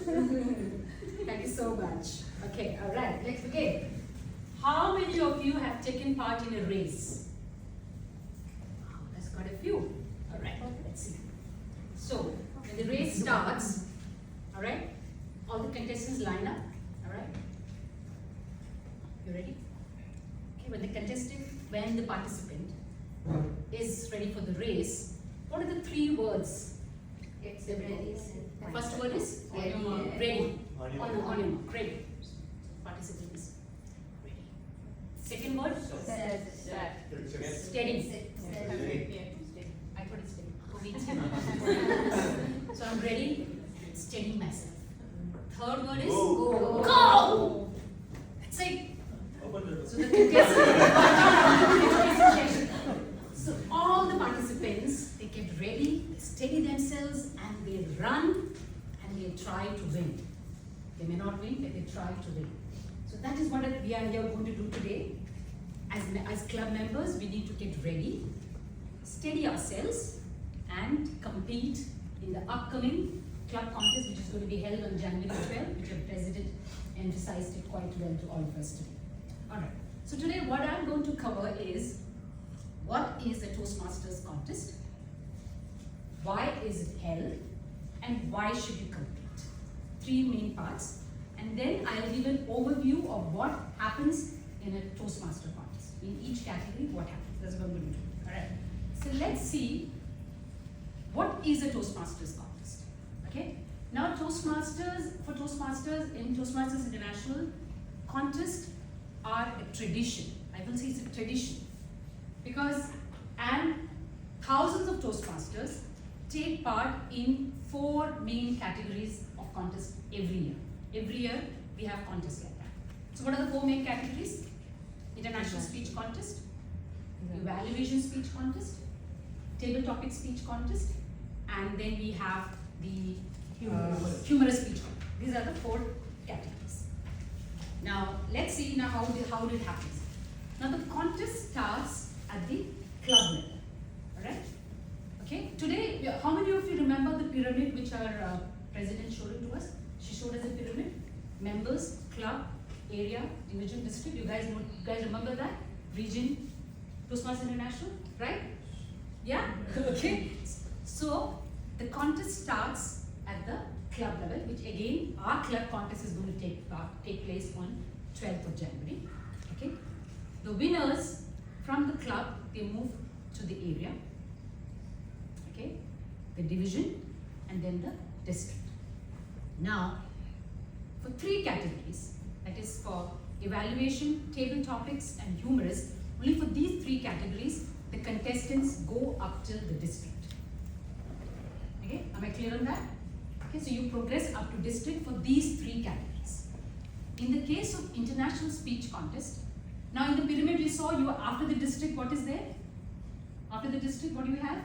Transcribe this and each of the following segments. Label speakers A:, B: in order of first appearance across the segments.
A: Thank you so much. Okay, all right, let's begin. How many of you have taken part in a race? Wow, that's quite a few. All right, let's see. So, when the race starts, all right, all the contestants line up, all right? You ready? Okay, when the participant is ready for the race, what are the three words?
B: It's ready.
A: The first word is ready. Ready. On your mark. Ready. Participant is ready. Second word? Steady. I thought it's steady. So I'm ready, steadying myself. Third word is go. Go! That's it. So the contestants, so all the participants, they get ready, they steady themselves, and they run, and they try to win. They may not win, but they try to win. So that is what we are here going to do today. As club members, we need to get ready, steady ourselves, and compete in the upcoming club contest, which is going to be held on January 12th, which the President emphasized it quite well to all of us today. Alright, so today what I'm going to cover is, what is the Toastmasters Contest, why is it held, and why should you compete? Three main parts, and then I'll give an overview of what happens in a Toastmaster contest. In each category, what happens. That's what I'm going to do. Alright, so let's see, what is a Toastmasters contest? Okay, now Toastmasters, in Toastmasters International, contests are a tradition. I will say it's a tradition, because thousands of Toastmasters take part in 4 main categories of contests every year. Every year we have contests like that. So what are the 4 main categories? International speech contest, evaluation speech contest, table topic speech contest, and then we have the humorous speech contest. These are the 4 categories. Now let's see now how it happens. Now the contest starts at the club level. Alright? Okay, today, how many of you remember the pyramid which our President showed it to us? She showed us a pyramid. Members, club, area, division, district. You guys remember that? Region, Toastmasters International, right? Yeah? Okay. So the contest starts at the club level, which again, our club contest is going to take place on 12th of January. Okay. The winners from the club, they move to the area, okay, the division, and then the district. Now, for 3 categories, that is for evaluation, table topics, and humorous, only for these 3 categories, the contestants go up till the district. Okay, am I clear on that? Okay, so you progress up to district for these 3 categories. In the case of international speech contest, now in the pyramid you saw, you after the district, what is there? After the district, what do you have?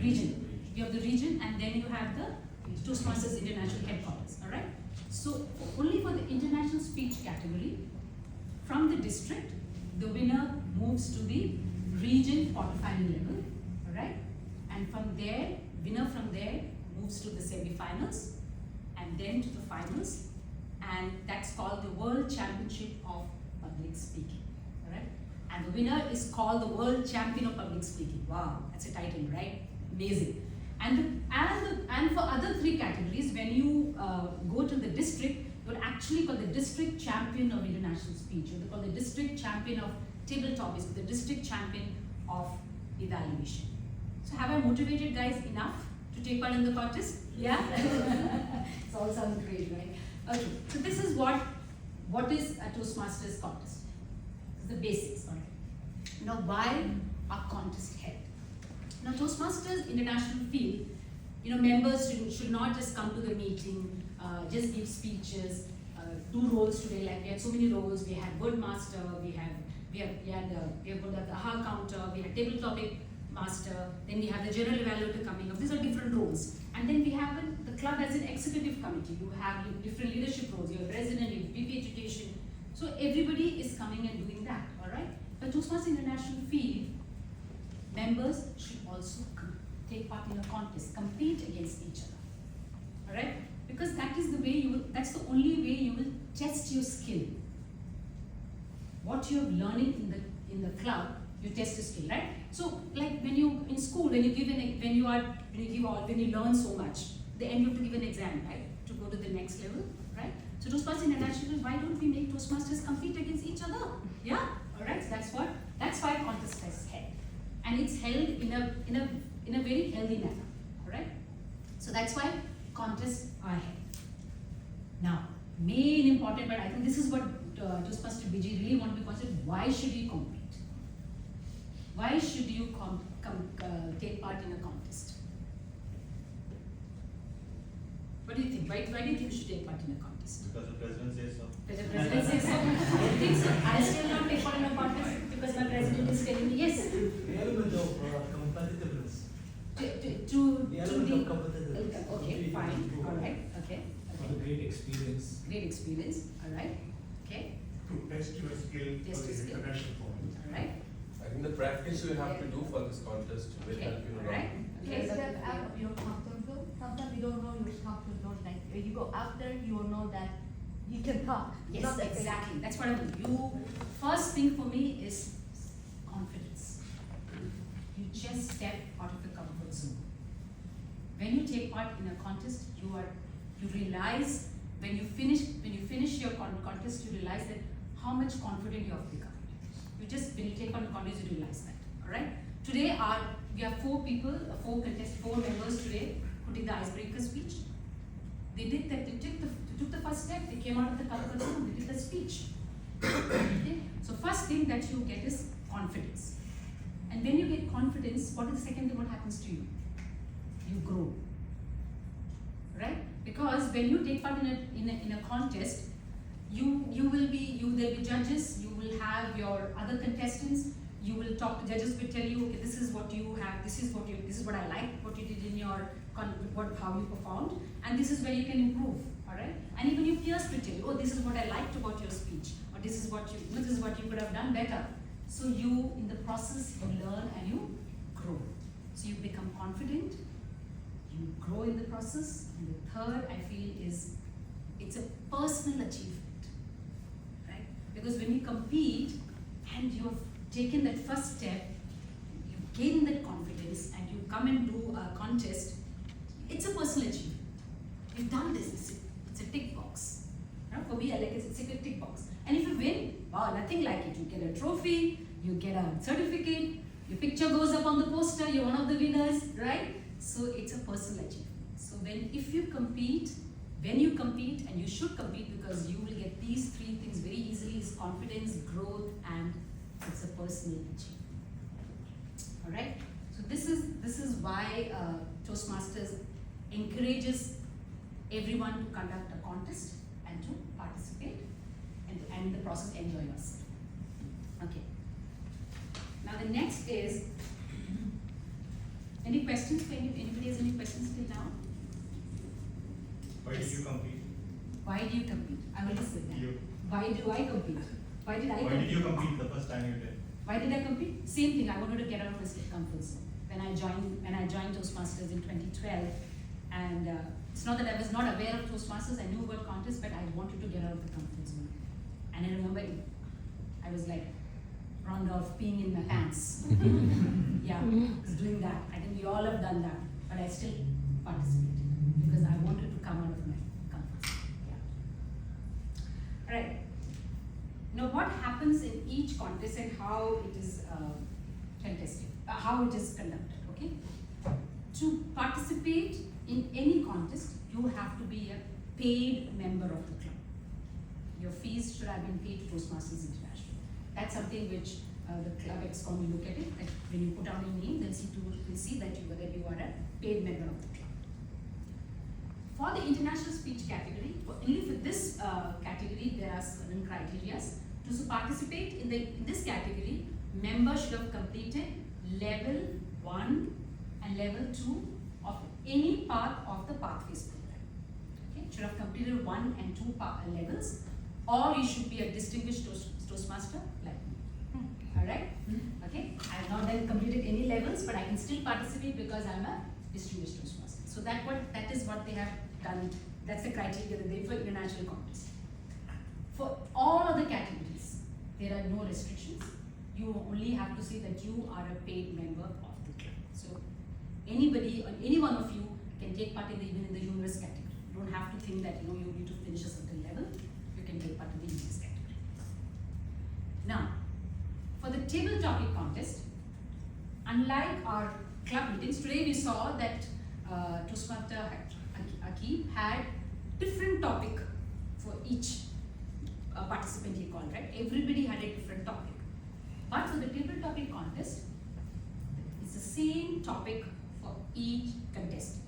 A: Region. You have the region, and then you have the Toastmasters International headquarters. All right. So only for the international speech category, from the district, the winner moves to the region quarterfinal level. All right. And from there, winner from there moves to the semi-finals, and then to the finals, and that's called the World Championship of Public Speaking. All right. And the winner is called the World Champion of Public Speaking. Wow, that's a title, right? Amazing. And for other 3 categories, when you go to the district, you're actually called the District Champion of International Speech. You're called the District Champion of Table Topics, the District Champion of Evaluation. So have I motivated guys enough to take part in the contest? Yeah? It all sounds great, right? Okay, so this is what is a Toastmasters contest. The basics. Right? Now, why are contests held? Now, Toastmasters International feel, members should not just come to the meeting, just give speeches, do roles today. Like we had so many roles. We had word master, we had the aha counter, we had table topic master. Then we have the general evaluator coming up. These are different roles. And then we have the club as an executive committee. You have different leadership roles. You have president, you have VP education. So everybody is coming and doing that, all right? But Toastmasters International feel members should also take part in a contest, compete against each other, all right? Because that is the way you will, that's the only way you will test your skill. What you're learning in the club, you test your skill, right? So like when you in school, when you learn so much, then you have to give an exam, right? To go to the next level, right? So Toastmasters International, why don't we make Toastmasters compete against each other? Yeah, all right. So that's why contest is held, and it's held in a very healthy manner, all right? So that's why contests are held. Now, main important, but I think this is what Toastmaster BG really want to be considered. Why should you compete? Why should you take part in a contest? What do you think? Why do you think you should take part in a contest?
B: Because the president says so.
A: Because the president says so. I think so. I still not take part in a contest because my president is telling me yes.
C: The element of competitiveness.
A: The
C: element of competitiveness.
A: Okay, fine. All right. Okay.
C: A great experience.
A: Great experience. All right. Okay.
D: To test your skill
A: Test
D: for
A: your
D: the
A: skill.
D: international format.
A: All right.
E: I think the practice you have to do for this contest will
A: Okay.
E: help you a
A: All
E: lot.
A: right.
F: Take
A: Okay.
F: step out of your comfort zone. Sometimes you don't know your comfort zone. Like when you go out there, you will know that you can talk.
A: Yes,
F: Not that
A: exactly. That's what I mean. You first thing for me is confidence. You just step out of the comfort zone. When you take part in a contest, you realize when you finish your contest, you realize that how much confident you have become. When you take part in a contest, you realize that. All right. Today we have 4 members today who did the icebreaker speech. They did that. They took the first step. They came out of the comfort zone. They did the speech. Okay. So first thing that you get is confidence. And when you get confidence, what is the second thing? What happens to you? You grow. Right? Because when you take part in a contest, there'll be judges. You will have your other contestants. You will talk to judges. Will tell you, okay, this is what you have. This is what I like. What you did in your how you performed, and this is where you can improve. All right. And even your peers will tell you, oh, this is what I liked about your speech, or this is what you could have done better. So you, in the process, you learn and you grow. So you become confident. You grow in the process. And the third, I feel, is it's a personal achievement, right? Because when you compete and you have taken that first step, you gain that confidence, and you come and do a contest, it's a personal achievement. You've done this. It's a tick box. You know, for me, I like it's a tick box. And if you win, wow, nothing like it. You get a trophy, you get a certificate, your picture goes up on the poster, you're one of the winners, right? So it's a personal achievement. So when you compete, and you should compete because you will get these 3 things very easily: is confidence, growth, and it's a personal achievement. All right. So this is why Toastmasters encourages everyone to conduct a contest and to participate, and in the process enjoy yourself. Okay. Now the next is, any questions? Anybody has any questions till now?
D: Why did you compete?
A: Why do you compete? I will just say that.
D: You.
A: Why do I compete? Why did I
D: Why
A: compete?
D: did you compete the first time you did?
A: Why did I compete? Same thing. I wanted to get out of my comfort zone. When I joined Toastmasters in 2012, and it's not that I was not aware of Toastmasters. I knew about contests, but I wanted to get out of the comfort zone. And I remember I was like round off peeing in my pants. Yeah, I was doing that. I think we all have done that, but I still participated because I wanted to come out of my comfort zone. Yeah. All right. Now, what happens in each contest and how it is contested, how it is conducted, okay? To participate in any contest, you have to be a paid member of the club. Your fees should have been paid to Toastmasters International. That's something which the club ExCom will look at it. That when you put down your name, they'll see that you are a paid member of the club. For the international speech category, only for this category, there are certain criteria. To participate in this category, members should have completed level 1 and level 2 of any part of the Pathways program. Okay, should have completed 1 and 2 levels, or you should be a distinguished Toastmaster like me. All right. Okay. I have not then completed any levels, but I can still participate because I'm a distinguished Toastmaster. So that is what they have done That's the criteria that they for international contest. For all other categories, there are no restrictions. You only have to say that you are a paid member of the club. So anybody or any one of you can take part in even in the humorous category. You don't have to think that you need to finish a certain level. You can take part in the humorous category. Now, for the table topic contest, unlike our club meetings, today we saw that Toastmaster Akib had different topic for each participant he called, right? Everybody had a different topic. But for the table topic contest, it's the same topic for each contestant.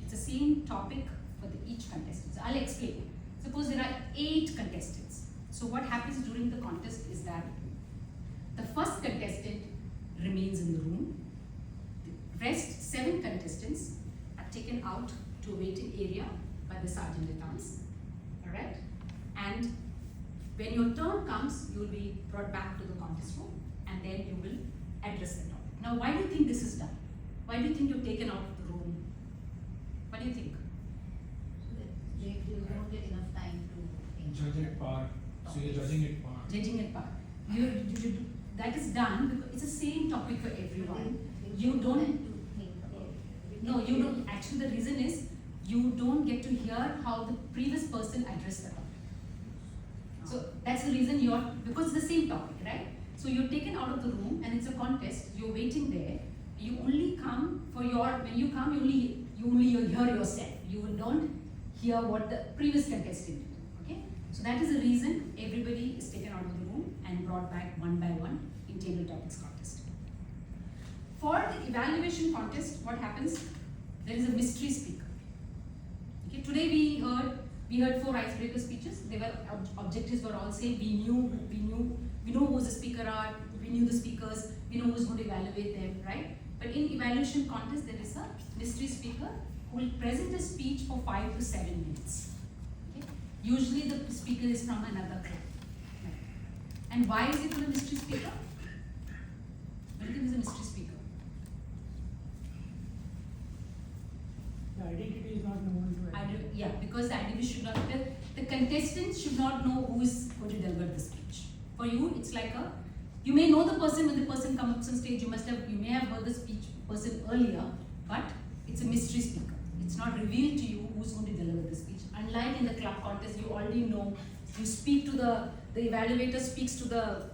A: It's the same topic for each contestant. So I'll explain. Suppose there are 8 contestants. So what happens during the contest is that the first contestant remains in the room. The rest 7 contestants are taken out to a waiting area by the sergeant-at-arms. Alright? And when your turn comes, you will be brought back to the contest room and then you will address the topic. Now, why do you think this is done? Why do you think you're taken out of the room? What do you think?
F: So that you don't get enough time to think.
B: Judging it part. So you're judging it part.
A: Judging it part. That is done because it's the same topic for everyone. You don't.
F: to think about it.
A: No, you don't. Actually, the reason is you don't get to hear how the previous person addressed the topic. So that's the reason because it's the same topic, right? So you're taken out of the room and it's a contest. You're waiting there. You only come for when you come, you only hear yourself. You don't hear what the previous contestant did. Okay? So that is the reason everybody is taken out of the room and brought back one by one in table topics contest. For the evaluation contest, what happens? There is a mystery speaker. Okay, today we heard 4 icebreaker speeches. They were objectives were all same. We know who the speaker are. We knew the speakers. We know who's going to evaluate them, right? But in evaluation contest, there is a mystery speaker who will present a speech for 5 to 7 minutes. Okay? Usually the speaker is from another club. Right? And why is it called a mystery speaker? What do you think is a mystery speaker?
B: The identity is not known to anyone.
A: Yeah, because the identity should not, the contestants should not know who is going to deliver the speech. For you, it's like you may know the person when the person comes on stage, you may have heard the speech person earlier, but it's a mystery speaker. It's not revealed to you who's going to deliver the speech. Unlike in the club contest, you already know, you speak to the evaluator speaks to the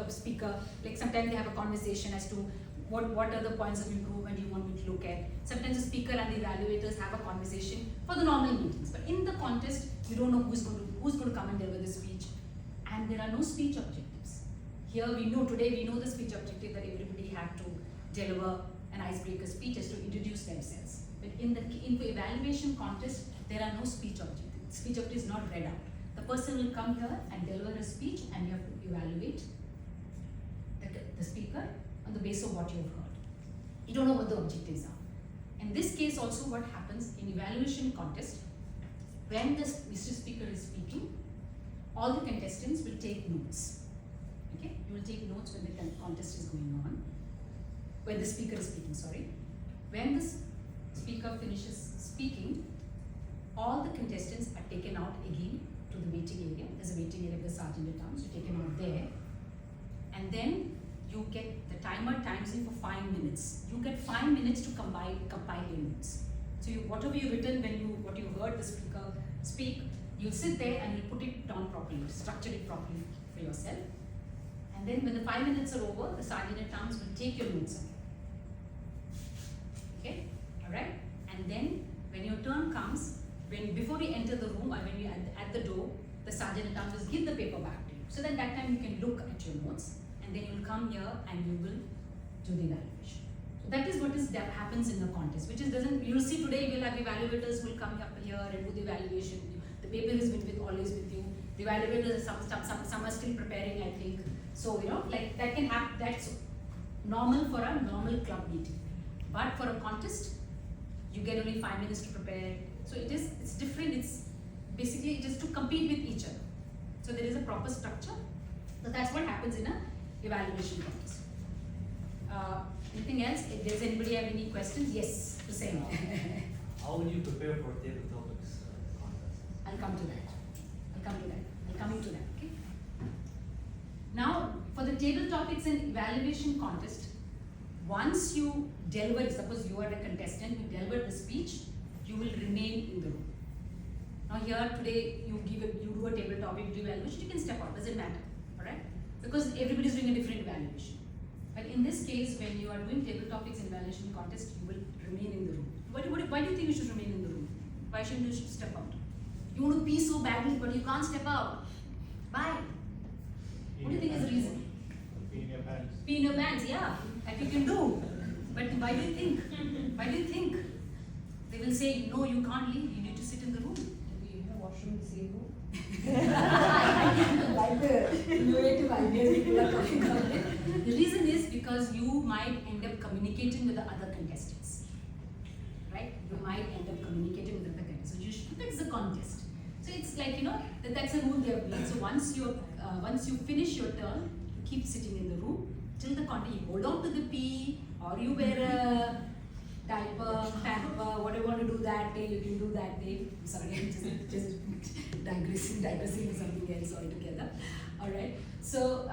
A: speaker. Like sometimes they have a conversation as to what are the points of improvement you want me to look at. Sometimes the speaker and the evaluators have a conversation for the normal meetings. But in the contest, you don't know who's going to come and deliver the speech. And there are no speech objectives. Here today we know the speech objective that everybody had to deliver an icebreaker speech as to introduce themselves. But in the evaluation contest, there are no speech objectives. Speech objective is not read out. The person will come here and deliver a speech and you have to evaluate the speaker on the basis of what you have heard. You don't know what the objectives are. In this case also what happens in evaluation contest, when the Mr. Speaker is speaking, all the contestants will take notes. Okay? You will take notes when the contest is going on. When the speaker is speaking, sorry. When the speaker finishes speaking, all the contestants are taken out again to the waiting area. There's a waiting area with the sergeant-at-arms. You're taken out there. And then you get the timer times in for 5 minutes. You get 5 minutes to compile your notes. So whatever you've written what you heard the speaker speak, you'll sit there and you'll put it down properly, structure it properly for yourself. And then when the 5 minutes are over, the sergeant-at-arms will take your notes away. Okay? Alright? And then when your turn comes, before you enter the room or when you're at the door, the sergeant-at-arms will give the paper back to you. So then that time you can look at your notes and then you'll come here and you will do the evaluation. So that is what happens in the contest, which is you'll see today we'll have evaluators who will come up here and do the evaluation. The paper is always with you. The evaluators, some are still preparing, I think. So, like that can happen, that's normal for a normal club meeting. But for a contest, you get only 5 minutes to prepare. So it's different, basically it is to compete with each other. So there is a proper structure. So that's what happens in a evaluation contest. Anything else? If does anybody have any questions? Yes, Hussein.
C: How will you prepare for table topics contest?
A: I'll come to that. I'm coming to that, okay? Now, for the table topics and evaluation contest, once you deliver, suppose you are a contestant, you deliver the speech, you will remain in the room. Now here today, you do a table topic, you do evaluation, you can step out, doesn't matter, alright? Because everybody is doing a different evaluation. But in this case, when you are doing table topics and evaluation contest, you will remain in the room. Why do you think you should remain in the room? Why shouldn't you step out? You want to pee so badly, but you can't step out. Why? What do you think is the reason?
D: Pee in your pants.
A: Pee in your pants, yeah, that you can do. But why do you think? Why do you think? They will say, no, you can't leave, you need to sit in the room.
F: Do we have washroom in the same room?
A: The reason is because you might end up communicating with the other contestants. Right? You might end up communicating with the other contestants. So you should, it's a contest. So it's like, you know, that's a rule they have made. So once you finish your turn, you keep sitting in the room till the contest. You hold on to the pee, or you wear a diaper, pamper, whatever you want to do that day, you can do that day. I'm sorry, I'm just digressing to something else altogether. Alright, so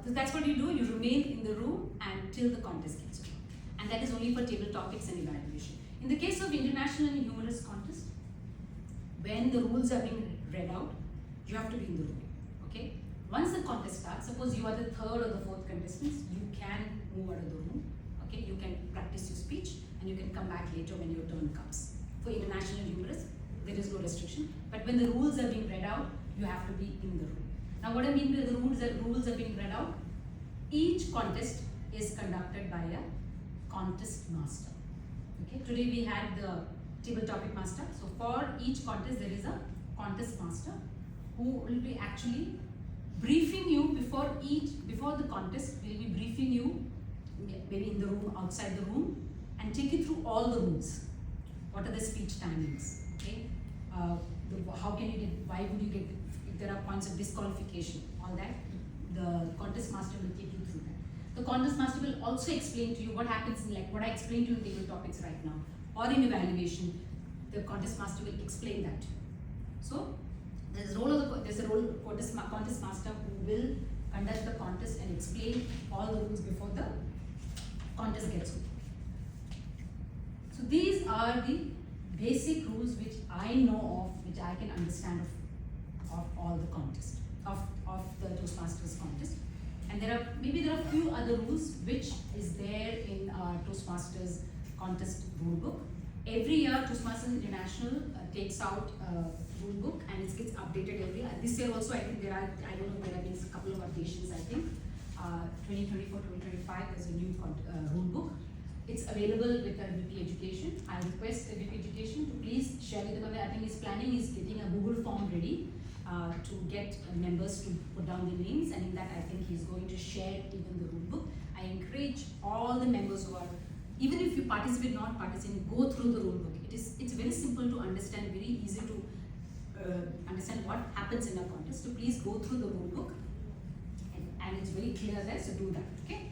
A: that's what you do, you remain in the room until the contest gets over. And that is only for table topics and evaluation. In the case of international and humorous contest, when the rules are being read out, you have to be in the room. Okay? Once the contest starts, suppose you are the third or the fourth contestants, you can move out of the room. Okay? You can practice your speech and you can come back later when your turn comes. For international and humorous, there is no restriction. But when the rules are being read out, you have to be in the room. Now what I mean by the rules are being read out, each contest is conducted by a contest master. Okay? Today we had the table topic master. So for each contest there is a contest master who will be actually briefing you before the contest. Will be briefing you maybe in the room, outside the room, and take you through all the rules. What are the speech timings? Okay, how can you get? Why would you get? If there are points of disqualification, all that, the contest master will take you through that. The contest master will also explain to you what happens in, like what I explained to you in table topics right now, or in evaluation. The contest master will explain that to you. So there's a role of contest master who will conduct the contest and explain all the rules before the contest gets over. So these are the basic rules which I know of, which I can understand of all the contests, of the Toastmasters contest. And there are a few other rules which is there in Toastmasters contest rule book. Every year Toastmasters International takes out a rule book and it gets updated every year. This year also I think there have been a couple of updations I think. 2024, 2025 there's a new rule book. It's available with WP Education. I request WP Education to please share with them. I think his planning is getting a Google form ready to get members to put down their names, and in that I think he's going to share even the rule book. I encourage all the members who are, even if you participate, not participate, go through the rule book. It's very simple to understand, very easy to understand what happens in a contest. So please go through the rule book, and it's very clear there, so do that, okay?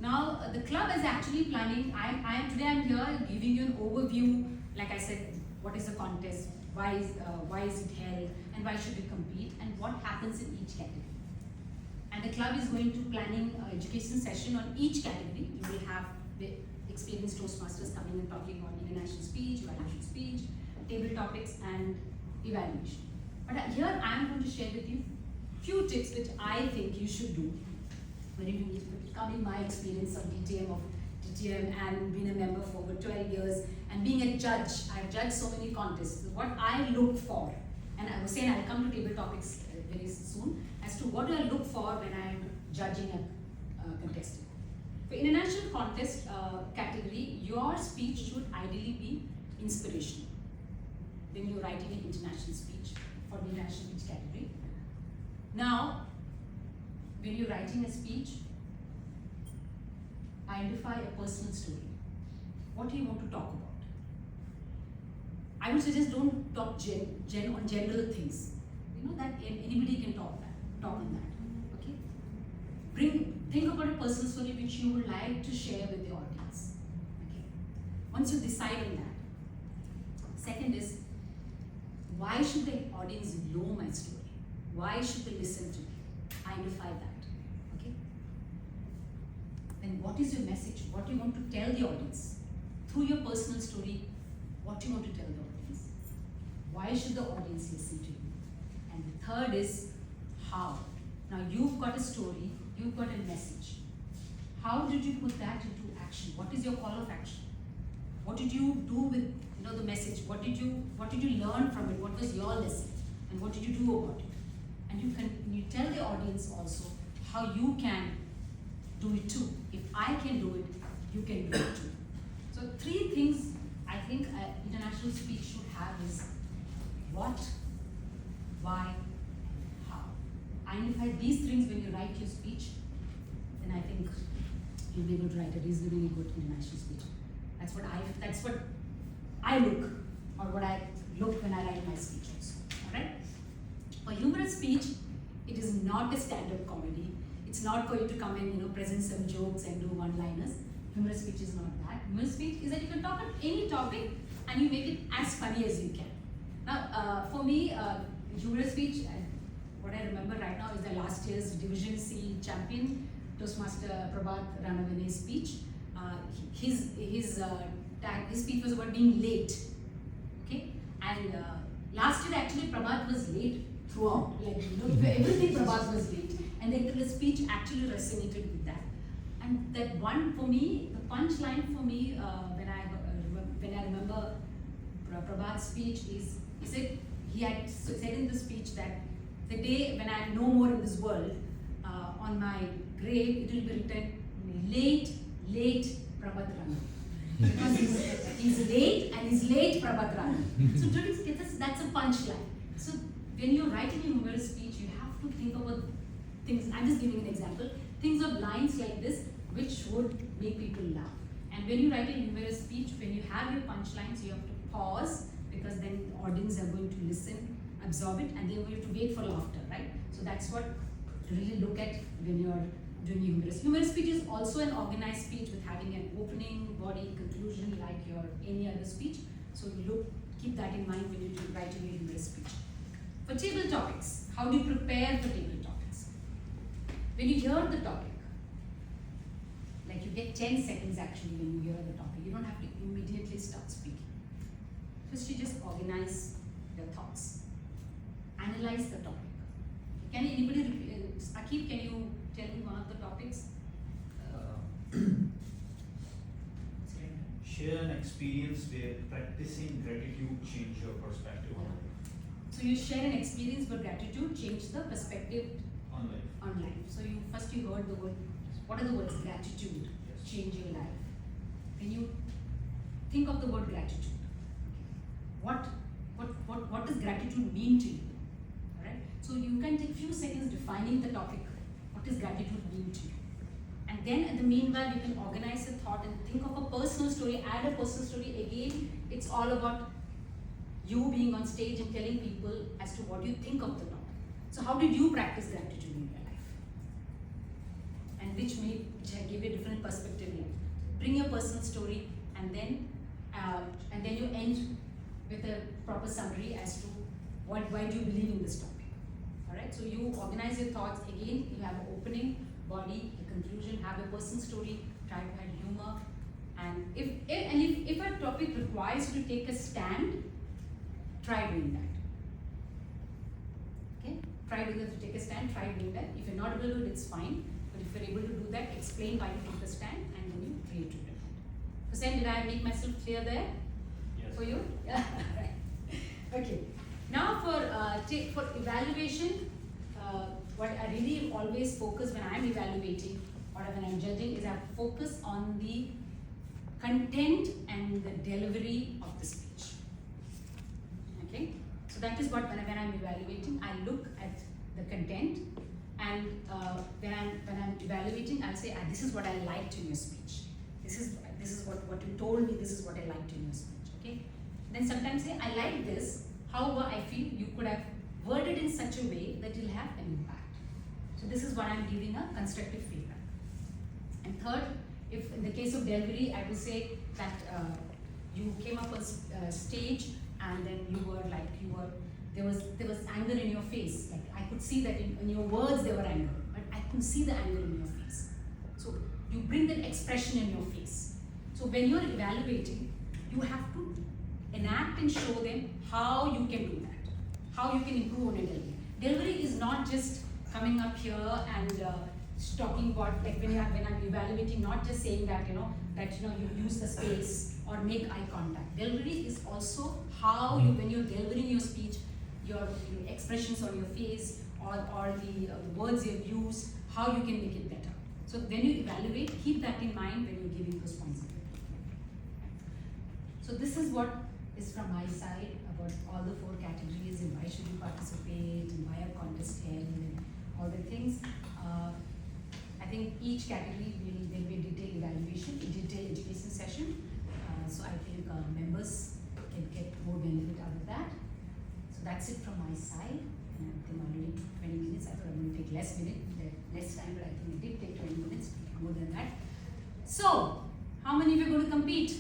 A: Now the club is actually planning. Today I'm here giving you an overview. Like I said, what is a contest? Why is it held? And why should we compete? And what happens in each category? And the club is going to planning an education session on each category. You will have the experienced Toastmasters coming and talking about international speech, evaluation speech, table topics, and evaluation. But here I'm going to share with you few tips which I think you should do when you need, coming my experience of DTM and being a member for over 12 years and being a judge. I've judged so many contests. What I look for, and I was saying I'll come to table topics very soon, as to what do I look for when I'm judging a contestant. For international contest category, your speech should ideally be inspirational. When you're writing an international speech for the international speech category. Now, when you're writing a speech, identify a personal story. What do you want to talk about? I would suggest don't talk on general things. You know that anybody can talk on that. Okay. Think about a personal story which you would like to share with the audience. Okay. Once you decide on that, second is, why should the audience know my story? Why should they listen to me? Identify that, okay? Then what is your message? What do you want to tell the audience? Through your personal story, what do you want to tell the audience? Why should the audience listen to you? And the third is how. Now you've got a story, you've got a message. How did you put that into action? What is your call of action? What did you do with the message? What did you learn from it? What was your lesson? And what did you do about it? And you tell the audience also how you can do it too. If I can do it, you can do it too. So 3 things I think international speech should have is what, why, how. Identify these things when you write your speech, then I think you'll be able to write a reasonably good international speech. That's what I look, or what I look when I write my speech also. Alright? For humorous speech, it is not a stand-up comedy. It's not for you to come and present some jokes and do one-liners. Humorous speech is not that. Humorous speech is that you can talk on any topic and you make it as funny as you can. Now, for me, humorous speech, what I remember right now is the last year's Division C champion, Toastmaster Ranavane's speech. His speech was about being late. Okay, and last year actually Prabhat was late throughout. Everything Prabhat was late, and then the speech actually resonated with that. And that one for me, the punchline for me, when I remember Prabhat's speech is, he had said in the speech that the day when I am no more in this world, on my grave it will be written, late Prabhat Rana. Because he's late and he's late Prabhat Rana. So that's a punchline. So when you're writing a humorous speech, you have to think about things. I'm just giving an example. Things of lines like this which would make people laugh. And when you write a humorous speech, when you have your punchlines, you have to pause, because then the audience are going to listen, absorb it, and they're going to wait for laughter, right? So that's what to really look at when you're doing humorous. Humorous speech is also an organized speech with having an opening, body, conclusion, like your any other speech. So keep that in mind when you're writing a humorous speech. For table topics, how do you prepare for table topics? When you hear the topic, like you get 10 seconds actually when you hear the topic. You don't have to immediately start speaking. First, you just organize your thoughts. Analyze the topic. Can anybody, Akib, can you tell me one of the topics?
D: Share an experience where practicing gratitude changed your perspective on life.
A: So you share an experience where gratitude changed the perspective
D: On life.
A: on life. So you heard the word, what are the words? Gratitude,
D: Yes.
A: change your life. When you think of the word gratitude, what does gratitude mean to you? Alright? So you can take few seconds defining the topic. What does gratitude mean to you? And then in the meanwhile, you can organize your thought and think of a personal story, add a personal story. Again, it's all about you being on stage and telling people as to what you think of the topic. So how did you practice gratitude in your life? And which give you a different perspective. Bring your personal story, and then you end with a proper summary as to why do you believe in this topic. Alright, so you organize your thoughts. Again, you have an opening, body, a conclusion, have a personal story, try to add humor. And if a topic requires you to take a stand, try doing that. Okay? Try doing that to take a stand, try doing that. If you're not able to do it, it's fine. But if you're able to do that, explain why you took the stand, and then you reiterate it. So Sam, did I make myself clear there?
C: Yes.
A: For you? Yeah. Right. Okay. Now for evaluation, what I really always focus when I'm evaluating or when I'm judging is I focus on the content and the delivery of the speech. Okay? So that is what when I'm evaluating, I look at the content, and when I'm evaluating, I'll say, this is what I liked in your speech. This is what you told me, this is what I liked in your speech. Okay? Then sometimes say, I like this, however I feel you could have worded in such a way that it will have an impact. So this is what I'm giving a constructive feedback. And third, if in the case of delivery, I will say that you came up on stage and then there was anger in your face. Like I could see that in your words there were anger, but I couldn't see the anger in your face. So you bring that expression in your face. So when you're evaluating, you have to enact and show them how you can do that, how you can improve on your delivery. Delivery is not just coming up here and talking about, like when I'm evaluating, not just saying that you use the space or make eye contact. Delivery is also how you, when you're delivering your speech, your expressions on your face or the words you've used, how you can make it better. So when you evaluate, keep that in mind when you're giving those points. So this is what is from my side about all the 4 categories and why should you participate and why a contest held and all the things. I think each category there will be a detailed evaluation, a detailed education session. So I think members can get more benefit out of that. So that's it from my side. And I think already took 20 minutes. I thought I'm going to take less time, but I think it did take 20 minutes, more than that. So, how many of you are going to compete?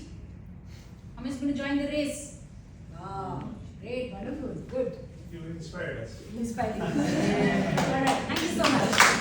A: How many is going to join the race? Wow, great, wonderful, good.
C: You inspired us.
A: Inspiring. All right, thank you so much.